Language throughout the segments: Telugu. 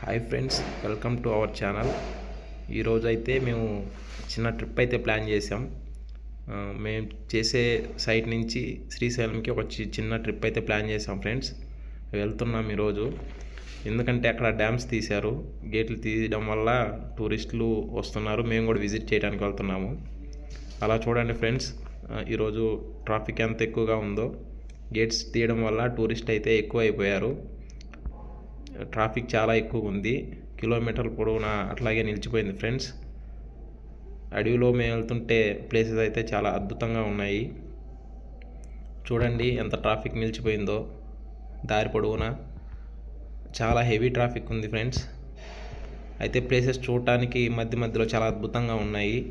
Hi friends, welcome to our channel. ఈరోజు అయితే మేము చిన్న ట్రిప్ అయితే ప్లాన్ చేసాం. మేము చేసే సైట్ నుంచి శ్రీశైలంకి ఒక చిన్న ట్రిప్ అయితే ప్లాన్ చేసాం ఫ్రెండ్స్. వెళ్తున్నాం ఈరోజు. ఎందుకంటే అక్కడ డ్యామ్స్ తీశారు. గేట్లు తీయడం వల్ల టూరిస్టులు వస్తున్నారు. మేము కూడా విజిట్ చేయడానికి వెళ్తున్నాము. అలా చూడండి ఫ్రెండ్స్, ఈరోజు ట్రాఫిక్ ఎంత ఎక్కువగా ఉందో. గేట్స్ తీయడం వల్ల టూరిస్ట్ అయితే ఎక్కువ అయిపోయారు. ట్రాఫిక్ చాలా ఎక్కువ ఉంది. కిలోమీటర్ల పొడవునా అట్లాగే నిలిచిపోయింది ఫ్రెండ్స్. అడవిలో మేము వెళ్తుంటే ప్లేసెస్ అయితే చాలా అద్భుతంగా ఉన్నాయి. చూడండి ఎంత ట్రాఫిక్ నిలిచిపోయిందో. దారి పొడవునా చాలా హెవీ ట్రాఫిక్ ఉంది ఫ్రెండ్స్. అయితే ప్లేసెస్ చూడటానికి మధ్యలో చాలా అద్భుతంగా ఉన్నాయి.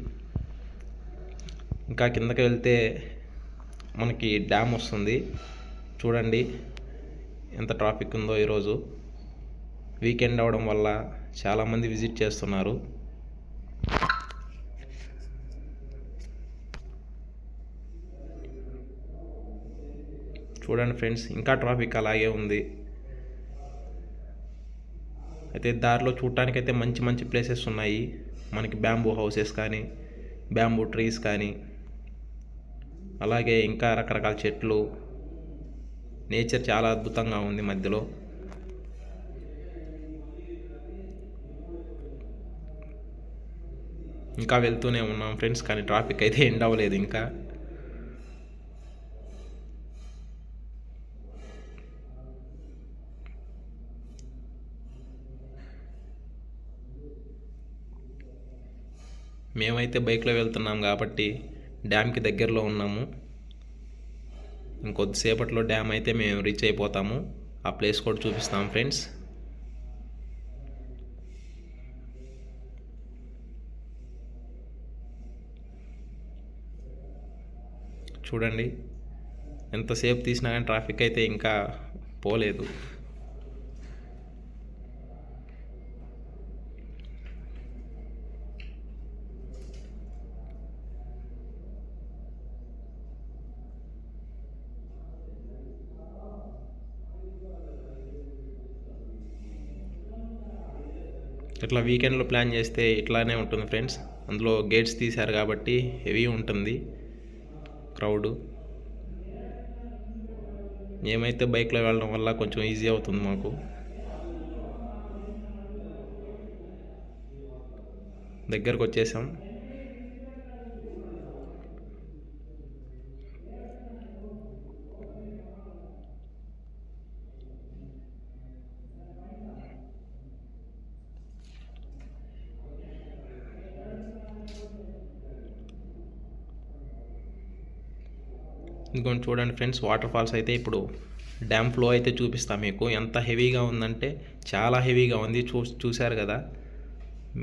ఇంకా కిందకి వెళ్తే మనకి డ్యామ్ వస్తుంది. చూడండి ఎంత ట్రాఫిక్ ఉందో. ఈరోజు వీకెండ్ అవడం వల్ల చాలామంది విజిట్ చేస్తున్నారు. చూడండి ఫ్రెండ్స్, ఇంకా ట్రాఫిక్ అలాగే ఉంది. అయితే దారిలో చూడటానికైతే మంచి ప్లేసెస్ ఉన్నాయి. మనకి బ్యాంబూ హౌసెస్ కానీ, బ్యాంబూ ట్రీస్ కానీ, అలాగే ఇంకా రకరకాల చెట్లు. నేచర్ చాలా అద్భుతంగా ఉంది మధ్యలో. ఇంకా వెళ్తూనే ఉన్నాం ఫ్రెండ్స్, కానీ ట్రాఫిక్ అయితే ఎండ్ అవ్వలేదు ఇంకా. మేమైతే బైక్లో వెళ్తున్నాం కాబట్టి డ్యామ్కి దగ్గరలో ఉన్నాము. ఇంకొద్దిసేపట్లో డ్యామ్ అయితే మేము రీచ్ అయిపోతాము. ఆ ప్లేస్ కూడా చూపిస్తాం ఫ్రెండ్స్. చూడండి ఎంతసేపు తీసినా కానీ ట్రాఫిక్ అయితే ఇంకా పోలేదు. ఇట్లా వీకెండ్లో ప్లాన్ చేస్తే ఇట్లానే ఉంటుంది ఫ్రెండ్స్. అందులో గేట్స్ తీశారు కాబట్టి హెవీ ఉంటుంది క్రౌడ్. ఏమైతే బైక్లో వెళ్ళడం వల్ల కొంచెం ఈజీ అవుతుంది మాకు. దగ్గరకు వచ్చేసాం. ఇంకొంచెం చూడండి ఫ్రెండ్స్, వాటర్ ఫాల్స్ అయితే ఇప్పుడు డ్యామ్ ఫ్లో అయితే చూపిస్తాం మీకు. ఎంత హెవీగా ఉందంటే చాలా హెవీగా ఉంది. చూశారు కదా.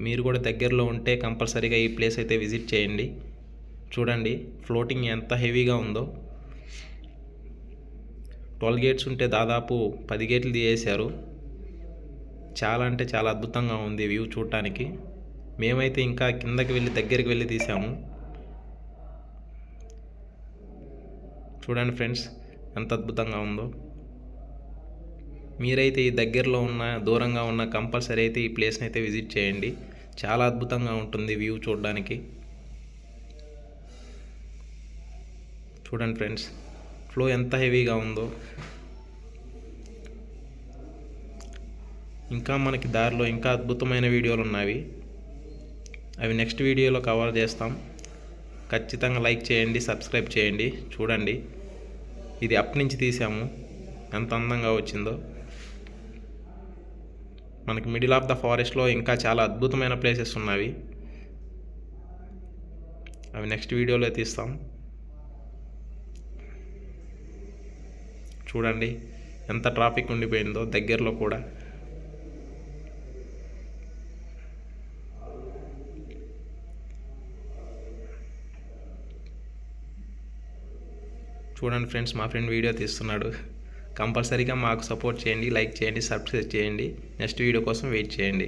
మీరు కూడా దగ్గరలో ఉంటే కంపల్సరీగా ఈ ప్లేస్ అయితే విజిట్ చేయండి. చూడండి ఫ్లోటింగ్ ఎంత హెవీగా ఉందో. 12 గేట్స్ ఉంటే దాదాపు 10 గేట్లు తీసేశారు. చాలా అంటే చాలా అద్భుతంగా ఉంది వ్యూ చూడటానికి. మేమైతే ఇంకా కిందకి వెళ్ళి దగ్గరికి వెళ్ళి తీసాము. చూడండి ఫ్రెండ్స్ ఎంత అద్భుతంగా ఉందో. మీరైతే ఈ దగ్గరలో ఉన్న దూరంగా ఉన్న కంపల్సరీ అయితే ఈ ప్లేస్ని అయితే విజిట్ చేయండి. చాలా అద్భుతంగా ఉంటుంది వ్యూ చూడడానికి. చూడండి ఫ్రెండ్స్ ఫ్లో ఎంత హెవీగా ఉందో. ఇంకా మనకి దారిలో ఇంకా అద్భుతమైన వీడియోలు ఉన్నవి. అవి నెక్స్ట్ వీడియోలో కవర్ చేస్తాం. ఖచ్చితంగా లైక్ చేయండి, సబ్స్క్రైబ్ చేయండి. చూడండి ఇది అప్ నుంచి తీసాము, ఎంత అందంగా వచ్చిందో. మనకి మిడిల్ ఆఫ్ ద ఫారెస్ట్లో ఇంకా చాలా అద్భుతమైన ప్లేసెస్ ఉన్నవి. అవి నెక్స్ట్ వీడియోలో తీస్తాం. చూడండి ఎంత ట్రాఫిక్ ఉండిపోయిందో దగ్గరలో కూడా. చూడండి ఫ్రెండ్స్, మా ఫ్రెండ్ వీడియో తీస్తున్నాడు. కంపల్సరీగా మాకు సపోర్ట్ చేయండి, లైక్ చేయండి, సబ్స్క్రైబ్ చేయండి. నెక్స్ట్ వీడియో కోసం వెయిట్ చేయండి.